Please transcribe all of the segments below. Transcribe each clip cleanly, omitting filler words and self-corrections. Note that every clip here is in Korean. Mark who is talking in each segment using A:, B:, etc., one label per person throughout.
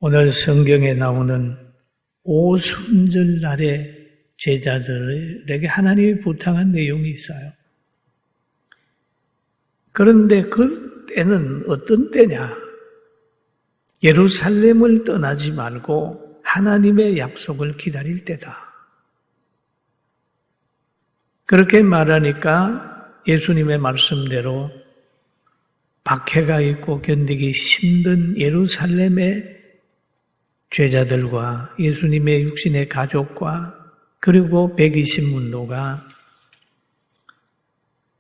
A: 오늘 성경에 나오는 오순절 날에 제자들에게 하나님이 부탁한 내용이 있어요. 그런데 그 때는 어떤 때냐? 예루살렘을 떠나지 말고 하나님의 약속을 기다릴 때다. 그렇게 말하니까 예수님의 말씀대로 박해가 있고 견디기 힘든 예루살렘의 제자들과 예수님의 육신의 가족과 그리고 120문도가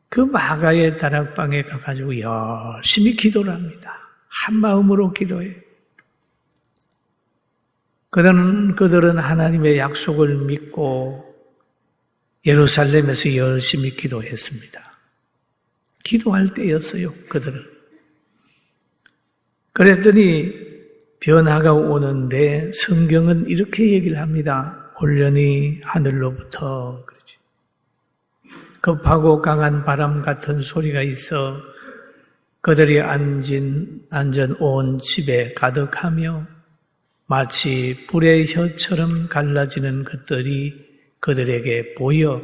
A: 그 마가의 다락방에 가가지고 열심히 기도를 합니다. 한 마음으로 기도해요. 그들은 하나님의 약속을 믿고 예루살렘에서 열심히 기도했습니다. 기도할 때였어요, 그들은. 그랬더니 변화가 오는데 성경은 이렇게 얘기를 합니다. 혼련이 하늘로부터 그러지. 급하고 강한 바람 같은 소리가 있어 그들이 앉은 온 집에 가득하며 마치 불의 혀처럼 갈라지는 것들이 그들에게 보여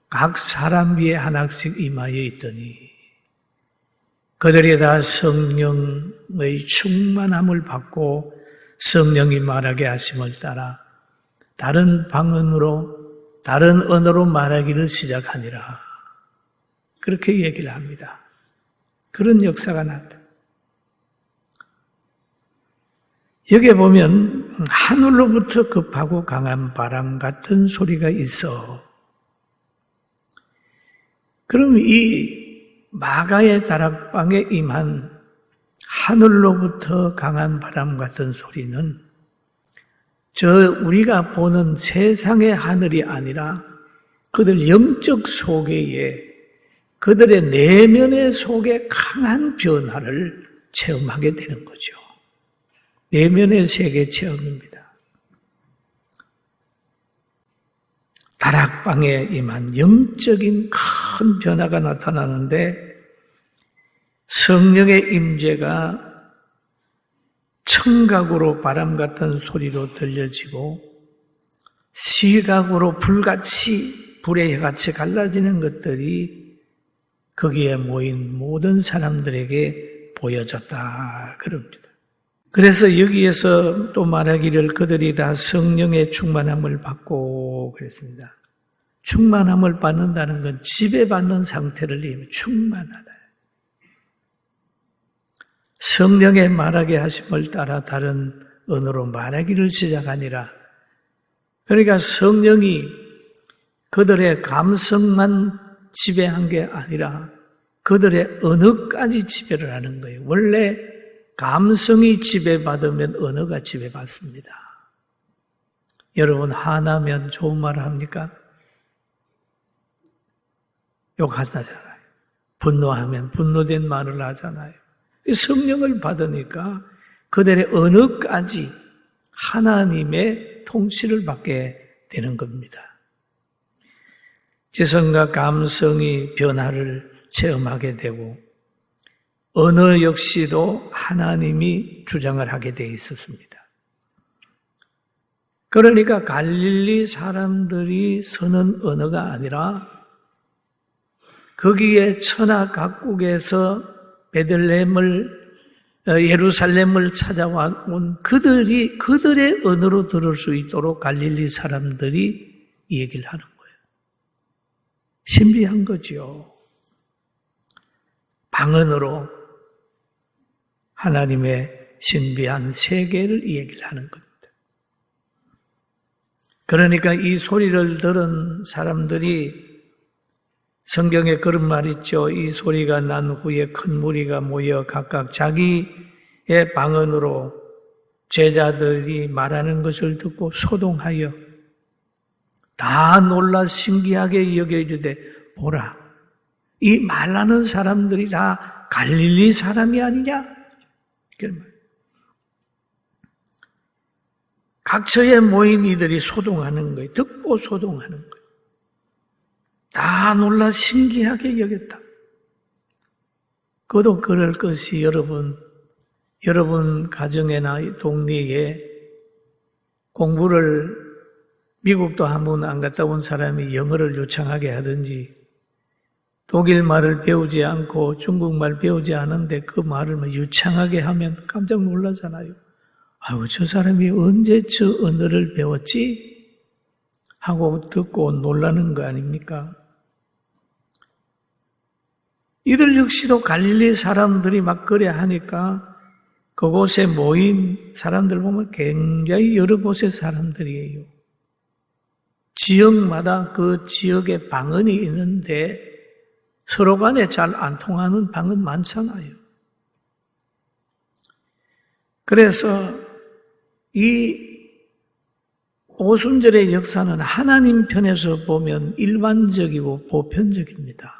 A: 각 사람 위에 하나씩 임하여 있더니 그들이 다 성령의 충만함을 받고 성령이 말하게 하심을 따라 다른 언어로 말하기를 시작하니라. 그렇게 얘기를 합니다. 그런 역사가 났다. 여기에 보면 하늘로부터 급하고 강한 바람 같은 소리가 있어. 그럼 이 마가의 다락방에 임한 하늘로부터 강한 바람 같은 소리는 우리가 보는 세상의 하늘이 아니라 그들 영적 속에 그들의 내면의 속에 강한 변화를 체험하게 되는 거죠. 내면의 세계 체험입니다. 다락방에 임한 영적인 큰 변화가 나타나는데 성령의 임재가 청각으로 바람 같은 소리로 들려지고 시각으로 불같이 불의 혀같이 갈라지는 것들이 거기에 모인 모든 사람들에게 보여졌다 그럽니다. 그래서 여기에서 또 말하기를 그들이 다 성령의 충만함을 받고 그랬습니다. 충만함을 받는다는 건 지배받는 상태를 얘기해요. 충만하다. 성령의 말하게 하심을 따라 다른 언어로 말하기를 시작하니라. 그러니까 성령이 그들의 감성만 지배한 게 아니라 그들의 언어까지 지배를 하는 거예요. 원래 감성이 지배받으면 언어가 지배받습니다. 여러분 화나면 좋은 말을 합니까? 욕하잖아요. 분노하면 분노된 말을 하잖아요. 성령을 받으니까 그들의 언어까지 하나님의 통치를 받게 되는 겁니다. 지성과 감성이 변화를 체험하게 되고 언어 역시도 하나님이 주장을 하게 돼 있었습니다. 그러니까 갈릴리 사람들이 쓰는 언어가 아니라 거기에 천하 각국에서 예루살렘을 찾아온 그들의 언어로 들을 수 있도록 갈릴리 사람들이 이 얘기를 하는 거예요. 신비한 거죠. 방언으로 하나님의 신비한 세계를 이 얘기를 하는 겁니다. 그러니까 이 소리를 들은 사람들이 성경에 그런 말 있죠. 이 소리가 난 후에 큰 무리가 모여 각각 자기의 방언으로 제자들이 말하는 것을 듣고 소동하여 다 놀라 신기하게 여겨이르되 보라, 이 말하는 사람들이 다 갈릴리 사람이 아니냐? 그런 말. 각처에 모인 이들이 소동하는 거예요. 듣고 소동하는 거예요. 다 놀라 신기하게 여겼다. 그도 그럴 것이 여러분 여러분 가정이나 동네에 공부를 미국도 한 번 안 갔다 온 사람이 영어를 유창하게 하든지 독일 말을 배우지 않고 중국말 배우지 않은데 그 말을 유창하게 하면 깜짝 놀라잖아요. 아유, 저 사람이 언제 저 언어를 배웠지? 하고 듣고 놀라는 거 아닙니까? 이들 역시도 갈릴리 사람들이 막 그래 하니까 그곳에 모인 사람들 보면 굉장히 여러 곳의 사람들이에요. 지역마다 그 지역에 방언이 있는데 서로 간에 잘 안 통하는 방언 많잖아요. 그래서 이 오순절의 역사는 하나님 편에서 보면 일반적이고 보편적입니다.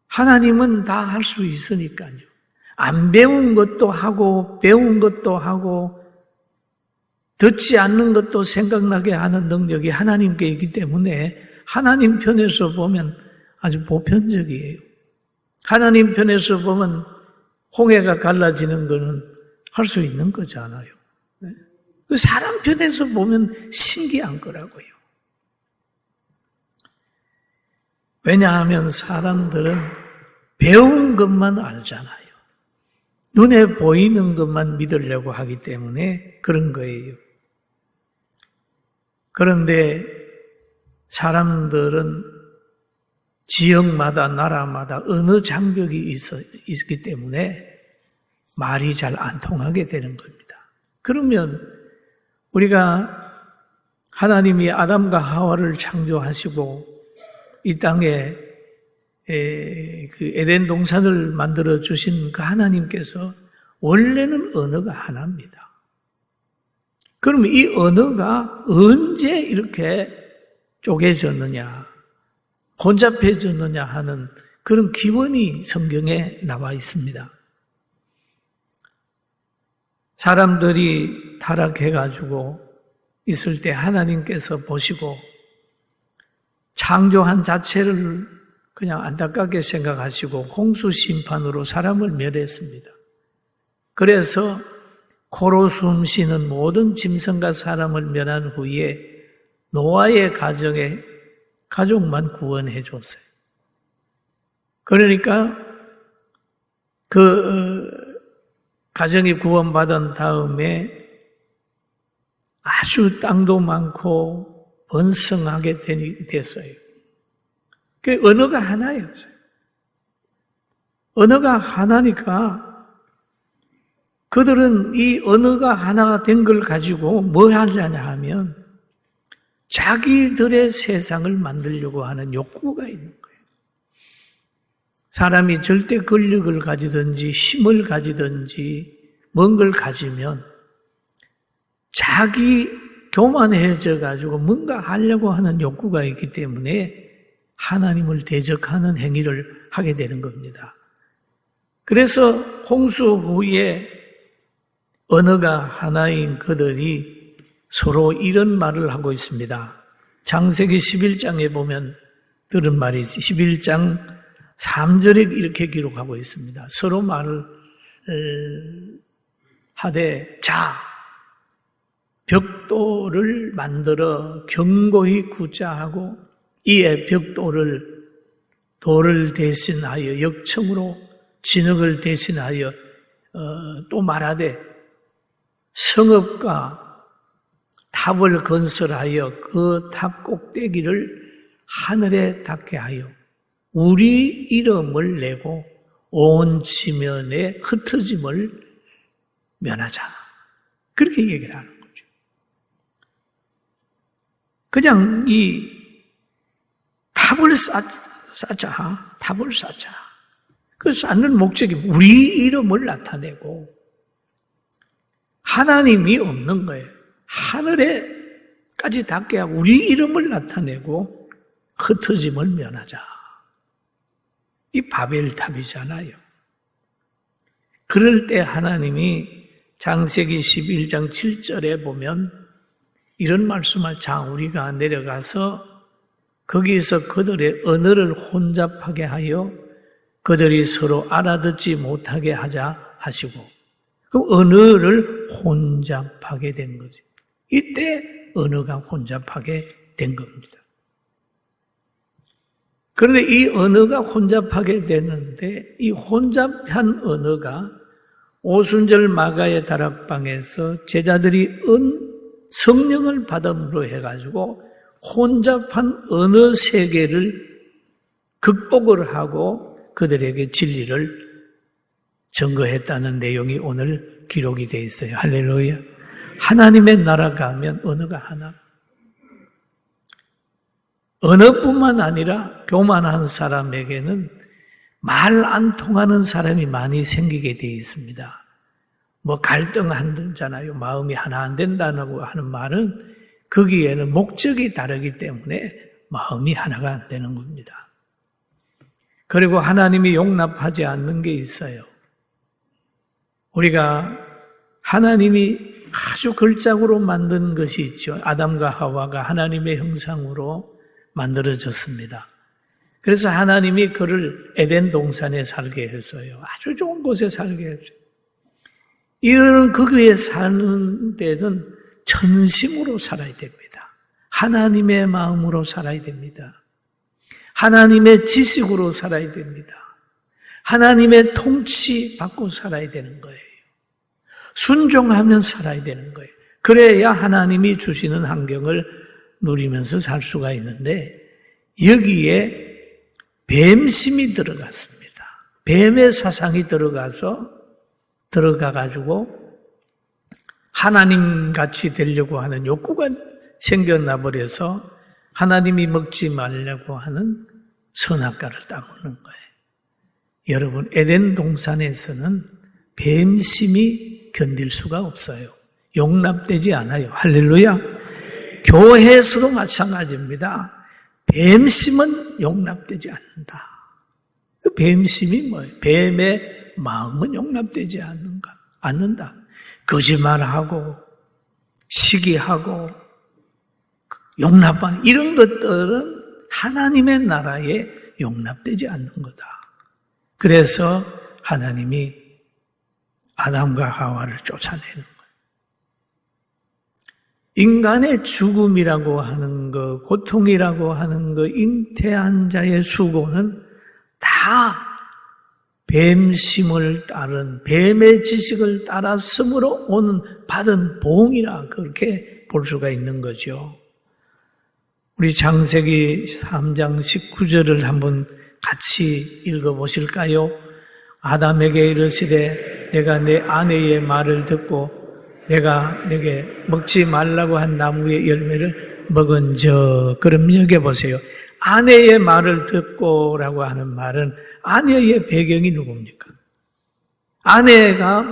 A: 하나님은 다 할 수 있으니까요. 안 배운 것도 하고 배운 것도 하고 듣지 않는 것도 생각나게 하는 능력이 하나님께 있기 때문에 하나님 편에서 보면 아주 보편적이에요. 하나님 편에서 보면 홍해가 갈라지는 것은 할 수 있는 거잖아요. 그 사람 편에서 보면 신기한 거라고요. 왜냐하면 사람들은 배운 것만 알잖아요. 눈에 보이는 것만 믿으려고 하기 때문에 그런 거예요. 그런데 사람들은 지역마다 나라마다 어느 장벽이 있기 때문에 말이 잘 안 통하게 되는 겁니다. 그러면 우리가 하나님이 아담과 하와를 창조하시고 이 땅에 그 에덴 동산을 만들어 주신 그 하나님께서 원래는 언어가 하나입니다. 그러면 이 언어가 언제 이렇게 쪼개졌느냐, 혼잡해졌느냐 하는 그런 기원이 성경에 나와 있습니다. 사람들이 타락해가지고 있을 때 하나님께서 보시고 창조한 자체를 그냥 안타깝게 생각하시고 홍수 심판으로 사람을 멸했습니다. 그래서 코로 숨 쉬는 모든 짐승과 사람을 멸한 후에 노아의 가정에 가족만 구원해 줬어요. 그러니까 그 가정이 구원받은 다음에 아주 땅도 많고 번성하게 됐어요. 그 언어가 하나였어요. 언어가 하나니까 그들은 이 언어가 하나가 된 걸 가지고 뭘 하려냐 하면 자기들의 세상을 만들려고 하는 욕구가 있는 거예요. 사람이 절대 권력을 가지든지 힘을 가지든지 뭔 걸 가지면 자기 교만해져 가지고 뭔가 하려고 하는 욕구가 있기 때문에 하나님을 대적하는 행위를 하게 되는 겁니다. 그래서 홍수 후에 언어가 하나인 그들이 서로 이런 말을 하고 있습니다. 창세기 11장에 보면 들은 말이 11장 3절에 이렇게 기록하고 있습니다. 서로 말을 하되 자 벽돌을 만들어 견고히 굳자하고 이에 벽돌을 돌을 대신하여 역청으로 진흙을 대신하여 또 말하되 성읍과 탑을 건설하여 그 탑 꼭대기를 하늘에 닿게 하여 우리 이름을 내고 온 지면에 흩어짐을 면하자. 그렇게 얘기를 하는 거죠. 그냥 이 탑을 쌓자. 탑을 쌓자. 그 쌓는 목적이 우리 이름을 나타내고 하나님이 없는 거예요. 하늘에까지 닿게 하고 우리 이름을 나타내고 흩어짐을 면하자. 이 바벨탑이잖아요. 그럴 때 하나님이 창세기 11장 7절에 보면 이런 말씀을 자 우리가 내려가서 거기서 그들의 언어를 혼잡하게 하여 그들이 서로 알아듣지 못하게 하자 하시고 그 언어를 혼잡하게 된 거죠. 이때 언어가 혼잡하게 된 겁니다. 그런데 이 언어가 혼잡하게 됐는데 이 혼잡한 언어가 오순절 마가의 다락방에서 제자들이 성령을 받음으로 해가지고 혼잡한 언어 세계를 극복을 하고 그들에게 진리를 증거했다는 내용이 오늘 기록이 되어 있어요. 할렐루야. 하나님의 나라 가면 언어가 하나. 언어뿐만 아니라 교만한 사람에게는 말 안 통하는 사람이 많이 생기게 되어 있습니다. 뭐 갈등한다잖아요. 마음이 하나 안 된다고 하는 말은 거기에는 목적이 다르기 때문에 마음이 하나가 안 되는 겁니다. 그리고 하나님이 용납하지 않는 게 있어요. 우리가 하나님이 아주 걸작으로 만든 것이 있죠. 아담과 하와가 하나님의 형상으로 만들어졌습니다. 그래서 하나님이 그를 에덴 동산에 살게 했어요. 아주 좋은 곳에 살게 했어요. 이들은 거기에 사는 데는 전심으로 살아야 됩니다. 하나님의 마음으로 살아야 됩니다. 하나님의 지식으로 살아야 됩니다. 하나님의 통치 받고 살아야 되는 거예요. 순종하면 살아야 되는 거예요. 그래야 하나님이 주시는 환경을 누리면서 살 수가 있는데 여기에 뱀심이 들어갔습니다. 뱀의 사상이 들어가가지고 하나님같이 되려고 하는 욕구가 생겨나 버려서 하나님이 먹지 말라고 하는 선악과를 따먹는 거예요. 여러분, 에덴 동산에서는 뱀심이 견딜 수가 없어요. 용납되지 않아요. 할렐루야. 교회에서도 마찬가지입니다. 뱀심은 용납되지 않는다. 그 뱀심이 뭐예요? 뱀의 마음은 용납되지 않는다. 거짓말하고 시기하고 용납하는 이런 것들은 하나님의 나라에 용납되지 않는 거다. 그래서 하나님이 아담과 하와를 쫓아내는 거예요. 인간의 죽음이라고 하는 것, 고통이라고 하는 것, 잉태한 자의 수고는 다 뱀심을 따른, 뱀의 지식을 따랐으므로 받은 보응이라 그렇게 볼 수가 있는 거죠. 우리 창세기 3장 19절을 한번 같이 읽어보실까요? 아담에게 이르시되 내가 내 아내의 말을 듣고 내가 내게 먹지 말라고 한 나무의 열매를 먹은즉. 그럼 여겨보세요. 아내의 말을 듣고라고 하는 말은 아내의 배경이 누굽니까? 아내가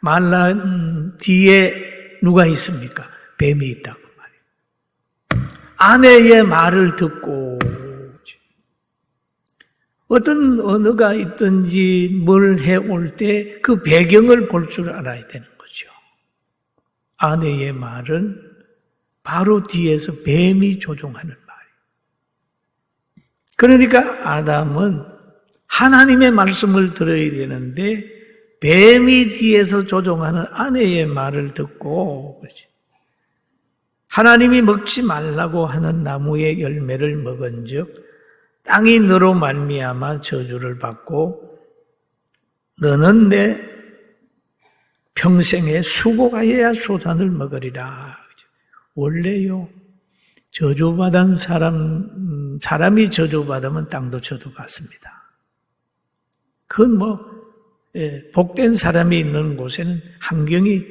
A: 말한 뒤에 누가 있습니까? 뱀이 있다고 말이에요. 아내의 말을 듣고 어떤 언어가 있든지 뭘 해올 때 그 배경을 볼 줄 알아야 되는 거죠. 아내의 말은 바로 뒤에서 뱀이 조종하는 말이에요. 그러니까 아담은 하나님의 말씀을 들어야 되는데 뱀이 뒤에서 조종하는 아내의 말을 듣고 그렇지. 하나님이 먹지 말라고 하는 나무의 열매를 먹은즉 땅이 너로 말미암아 저주를 받고 너는 내 평생에 수고하여야 소산을 먹으리라. 원래요, 저주받은 사람이 저주받으면 땅도 저주받습니다. 그건 복된 사람이 있는 곳에는 환경이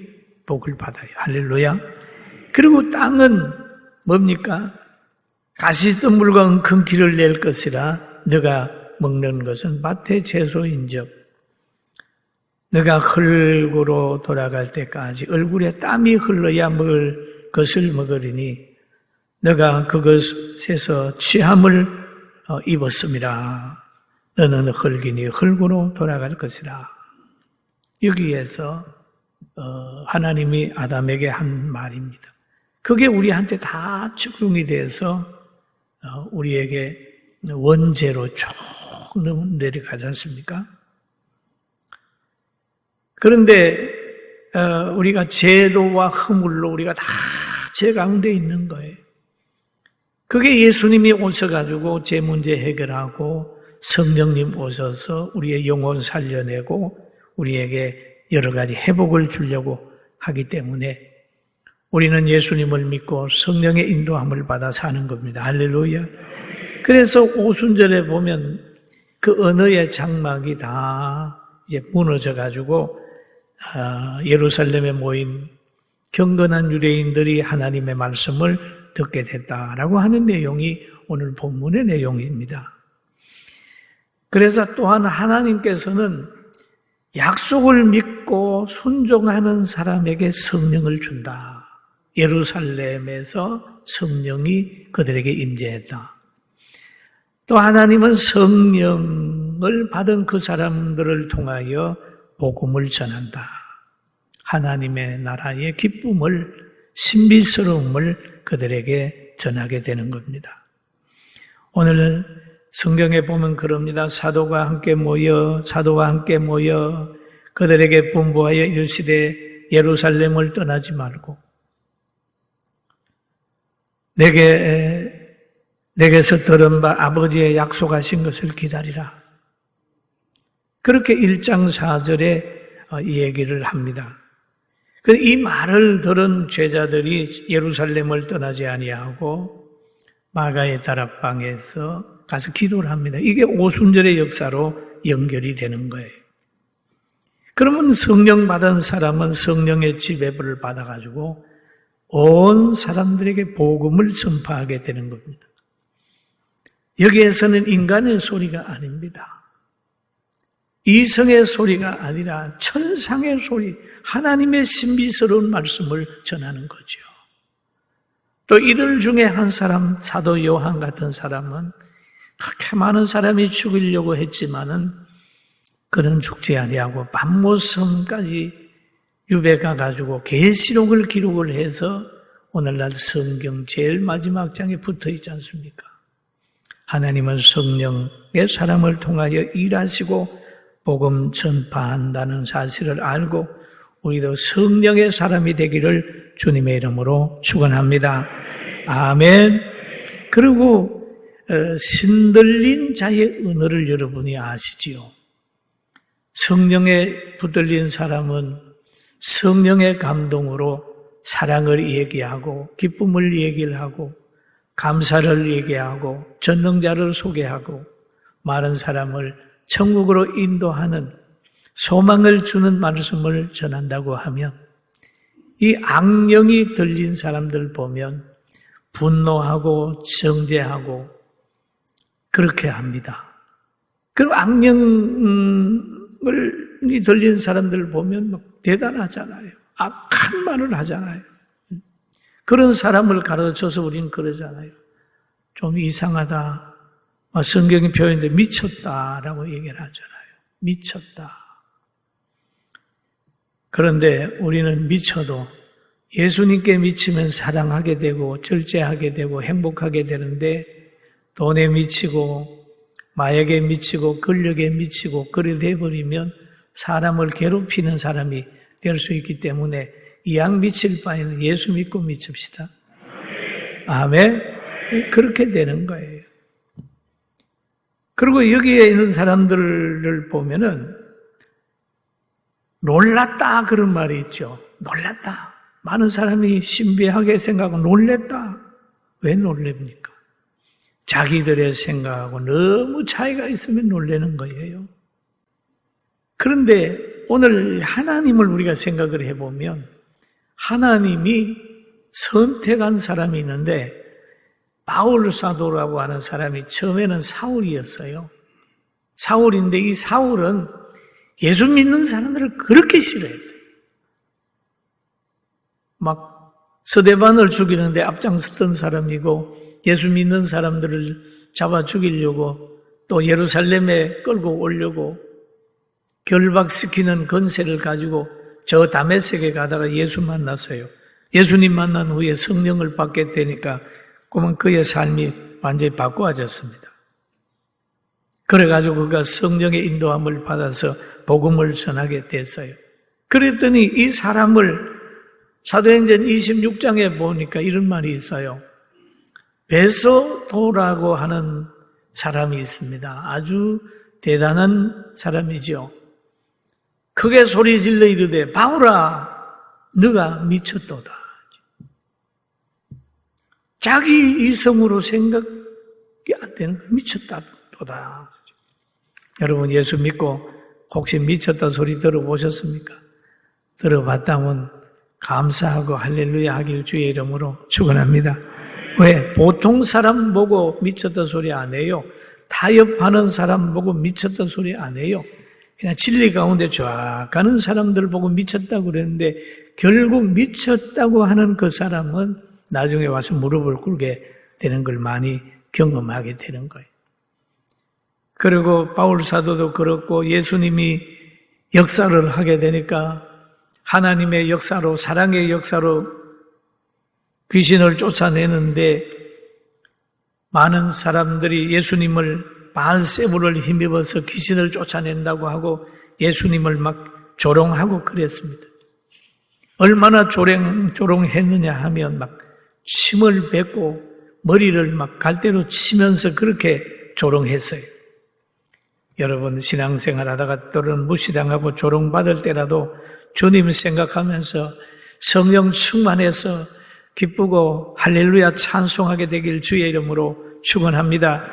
A: 복을 받아요. 할렐루야. 그리고 땅은 뭡니까? 가시덤불과 엉큰 길을 낼 것이라 너가 먹는 것은 밭의 채소인즉 너가 흙으로 돌아갈 때까지 얼굴에 땀이 흘러야 먹을 것을 먹으리니 너가 그것에서 취함을 입었음이라. 너는 흙이니 흙으로 돌아갈 것이라. 여기에서 하나님이 아담에게 한 말입니다. 그게 우리한테 다 적용이 돼서 우리에게 원죄로 쭉 내려가지 않습니까? 그런데 우리가 제도와 허물로 우리가 다 죄 가운데 있는 거예요. 그게 예수님이 오셔가지고 제 문제 해결하고 성령님 오셔서 우리의 영혼 살려내고 우리에게 여러 가지 회복을 주려고 하기 때문에 우리는 예수님을 믿고 성령의 인도함을 받아 사는 겁니다. 할렐루야. 그래서 오순절에 보면 그 언어의 장막이 다 이제 무너져가지고 예루살렘에 모인 경건한 유대인들이 하나님의 말씀을 듣게 됐다라고 하는 내용이 오늘 본문의 내용입니다. 그래서 또한 하나님께서는 약속을 믿고 순종하는 사람에게 성령을 준다. 예루살렘에서 성령이 그들에게 임재했다. 또 하나님은 성령을 받은 그 사람들을 통하여 복음을 전한다. 하나님의 나라의 기쁨을, 신비스러움을 그들에게 전하게 되는 겁니다. 오늘은 성경에 보면 그럽니다. 사도가 함께 모여 그들에게 분부하여 이르시되 예루살렘을 떠나지 말고 내게서 들은 바 아버지의 약속하신 것을 기다리라. 그렇게 1장 4절에 이 얘기를 합니다. 이 말을 들은 제자들이 예루살렘을 떠나지 아니하고 마가의 다락방에서 가서 기도를 합니다. 이게 오순절의 역사로 연결이 되는 거예요. 그러면 성령 받은 사람은 성령의 지배를 받아가지고 온 사람들에게 복음을 전파하게 되는 겁니다. 여기에서는 인간의 소리가 아닙니다. 이성의 소리가 아니라 천상의 소리, 하나님의 신비스러운 말씀을 전하는 거죠. 또 이들 중에 한 사람, 사도 요한 같은 사람은 그렇게 많은 사람이 죽이려고 했지만은 그는 죽지 아니하고 밤모섬까지 유배가 가지고 계시록을 기록을 해서 오늘날 성경 제일 마지막 장에 붙어 있지 않습니까? 하나님은 성령의 사람을 통하여 일하시고 복음 전파한다는 사실을 알고 우리도 성령의 사람이 되기를 주님의 이름으로 축원합니다. 아멘. 그리고 신들린 자의 언어를 여러분이 아시지요? 성령에 붙들린 사람은 성령의 감동으로 사랑을 얘기하고 기쁨을 얘기를 하고 감사를 얘기하고 전능자를 소개하고 많은 사람을 천국으로 인도하는 소망을 주는 말씀을 전한다고 하면 이 악령이 들린 사람들 보면 분노하고 정죄하고 그렇게 합니다. 그리고 악령이 들린 사람들 보면 막 대단하잖아요. 악한 말을 하잖아요. 그런 사람을 가르쳐서 우리는 그러잖아요. 좀 이상하다. 성경이 표현돼 미쳤다라고 얘기를 하잖아요. 미쳤다. 그런데 우리는 미쳐도 예수님께 미치면 사랑하게 되고 절제하게 되고 행복하게 되는데 돈에 미치고 마약에 미치고 권력에 미치고 그래 돼버리면 사람을 괴롭히는 사람이 될 수 있기 때문에 이왕 미칠 바에는 예수 믿고 미칩시다. 아멘. 그렇게 되는 거예요. 그리고 여기에 있는 사람들을 보면은 놀랐다 그런 말이 있죠. 놀랐다. 많은 사람이 신비하게 생각하고 놀랬다. 왜 놀랍니까? 자기들의 생각하고 너무 차이가 있으면 놀라는 거예요. 그런데 오늘 하나님을 우리가 생각을 해보면 하나님이 선택한 사람이 있는데 바울 사도라고 하는 사람이 처음에는 사울이었어요. 사울인데 이 사울은 예수 믿는 사람들을 그렇게 싫어했어요. 막 스데반을 죽이는데 앞장섰던 사람이고 예수 믿는 사람들을 잡아 죽이려고 또 예루살렘에 끌고 오려고 결박시키는 건세를 가지고 저 다메섹에 가다가 예수 만났어요. 예수님 만난 후에 성령을 받게 되니까 그러면 그의 삶이 완전히 바꿔졌습니다. 그래가지고 그가 성령의 인도함을 받아서 복음을 전하게 됐어요. 그랬더니 이 사람을 사도행전 26장에 보니까 이런 말이 있어요. 베소도라고 하는 사람이 있습니다. 아주 대단한 사람이죠. 크게 소리 질러 이르되 바울아 너가 미쳤도다. 자기 이성으로 생각이 안 되는 거 미쳤다도다. 여러분 예수 믿고 혹시 미쳤다 소리 들어보셨습니까? 들어봤다면 감사하고 할렐루야 하길 주의 이름으로 축원합니다. 왜? 보통 사람 보고 미쳤다 소리 안 해요. 타협하는 사람 보고 미쳤다 소리 안 해요. 그냥 진리 가운데 쫙 가는 사람들 보고 미쳤다고 그랬는데 결국 미쳤다고 하는 그 사람은 나중에 와서 무릎을 꿇게 되는 걸 많이 경험하게 되는 거예요. 그리고 바울 사도도 그렇고 예수님이 역사를 하게 되니까 하나님의 역사로 사랑의 역사로 귀신을 쫓아내는데 많은 사람들이 예수님을 바알세불을 힘입어서 귀신을 쫓아낸다고 하고 예수님을 막 조롱하고 그랬습니다. 얼마나 조롱했느냐 하면 막 침을 뱉고 머리를 막 갈대로 치면서 그렇게 조롱했어요. 여러분 신앙생활 하다가 또는 무시당하고 조롱받을 때라도 주님 생각하면서 성령 충만해서 기쁘고 할렐루야 찬송하게 되길 주의 이름으로 축원합니다.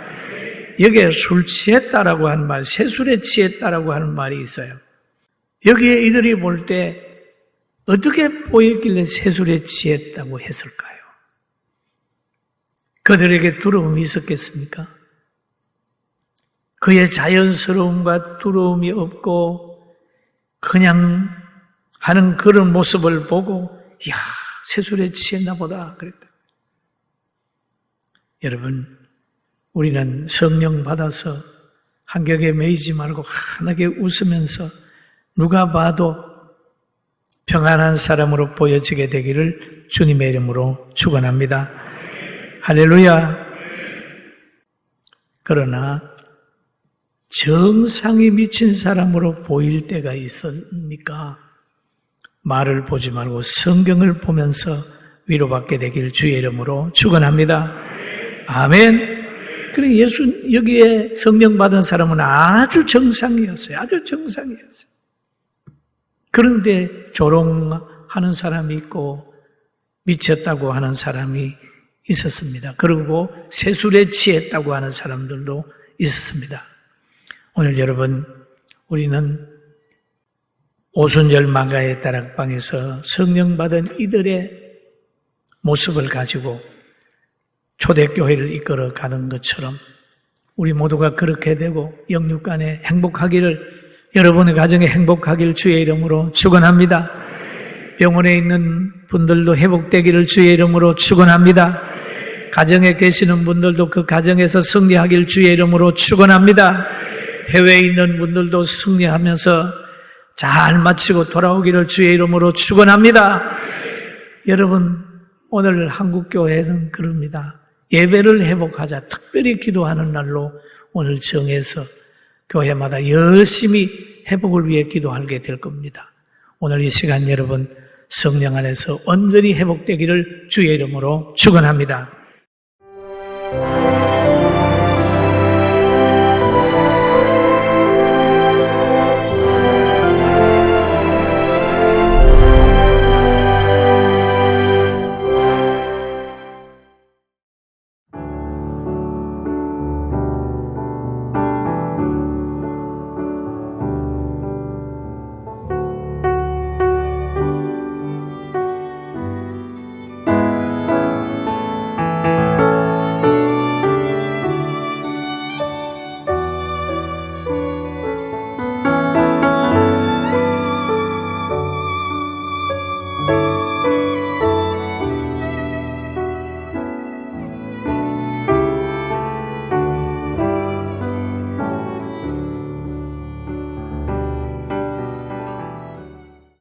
A: 여기에 술 취했다라고 하는 말, 새술에 취했다라고 하는 말이 있어요. 여기에 이들이 볼 때 어떻게 보였길래 새술에 취했다고 했을까요? 그들에게 두려움이 있었겠습니까? 그의 자연스러움과 두려움이 없고 그냥 하는 그런 모습을 보고 이야 새술에 취했나 보다 그랬다. 여러분 우리는 성령 받아서 한격에 매이지 말고 환하게 웃으면서 누가 봐도 평안한 사람으로 보여지게 되기를 주님의 이름으로 축원합니다. 할렐루야. 그러나 정상이 미친 사람으로 보일 때가 있으니까 말을 보지 말고 성경을 보면서 위로받게 되기를 주의 이름으로 축원합니다. 아멘. 그래 예수 여기에 성령 받은 사람은 아주 정상이었어요. 아주 정상이었어요. 그런데 조롱하는 사람이 있고 미쳤다고 하는 사람이 있었습니다. 그리고 새술에 취했다고 하는 사람들도 있었습니다. 오늘 여러분 우리는 오순절 마가의 다락방에서 성령 받은 이들의 모습을 가지고 초대교회를 이끌어 가는 것처럼 우리 모두가 그렇게 되고 영육간에 행복하기를 여러분의 가정에 행복하기를 주의 이름으로 축원합니다. 병원에 있는 분들도 회복되기를 주의 이름으로 축원합니다. 가정에 계시는 분들도 그 가정에서 승리하기를 주의 이름으로 축원합니다. 해외에 있는 분들도 승리하면서 잘 마치고 돌아오기를 주의 이름으로 축원합니다. 여러분 오늘 한국교회는 그럽니다. 예배를 회복하자 특별히 기도하는 날로 오늘 정해서 교회마다 열심히 회복을 위해 기도하게 될 겁니다. 오늘 이 시간 여러분 성령 안에서 온전히 회복되기를 주의 이름으로 축원합니다.